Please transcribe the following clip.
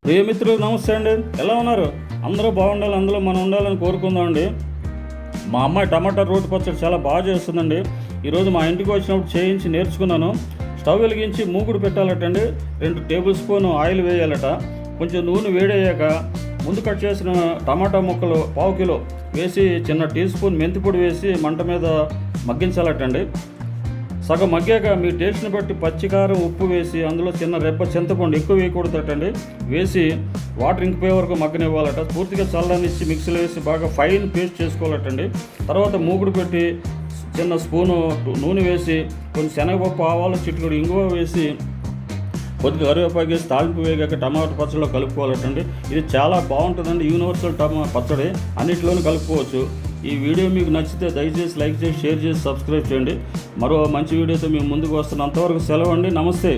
ప్రియమిత్రులు నమస్తే అండి. ఎలా ఉన్నారు? అందరూ బాగుండాలి, అందులో మనం ఉండాలని కోరుకుందామండి. మా అమ్మాయి టమాటా రోటి పచ్చడి చాలా బాగా చేస్తుందండి. ఈరోజు మా ఇంటికి వచ్చినప్పుడు చేయించి నేర్చుకున్నాను. స్టవ్ వెలిగించి మూకుడు పెట్టాలటండి. 2 టేబుల్ స్పూన్ ఆయిల్ వేయాలట. కొంచెం నూనె వేడయ్యాక ముందు కట్ చేసిన టమాటా ముక్కలు 1/2 కిలో వేసి చిన్న టీ స్పూన్ మెంతిపొడి వేసి మంట మీద మగ్గించాలటండి. సగం మగ్గాక మీ టేస్ట్ని బట్టి పచ్చికారం ఉప్పు వేసి అందులో చిన్న రెబ్బ చింతపండు, ఎక్కువ వేయకూడదటండి, వేసి వాటర్ ఇంకిపోయే వరకు మగ్గనివ్వాలట. పూర్తిగా చల్లనిచ్చి మిక్సీలో వేసి బాగా ఫైన్ పేస్ట్ చేసుకోవాలటండి. తర్వాత మూకుడు పెట్టి చిన్న స్పూను నూనె వేసి కొంచెం శనగపప్పు, ఆవాలు, చిటికెడు ఇంగువ వేసి కొద్దిగా కరివేపాకు వేసి తాలింపు వేగాక టమాటా పచ్చడిలో కలుపుకోవాలటండి. ఇది చాలా బాగుంటుందండి. యూనివర్సల్ పచ్చడి అన్నింటిలోనూ కలుపుకోవచ్చు. ఈ వీడియో మీకు నచ్చితే దయచేసి లైక్ చేసి, షేర్ చేసి, సబ్స్క్రైబ్ చేయండి. మరో మంచి వీడియోతో మేము ముందుకు వస్తున్న అంతవరకు సెలవు అండి. నమస్తే.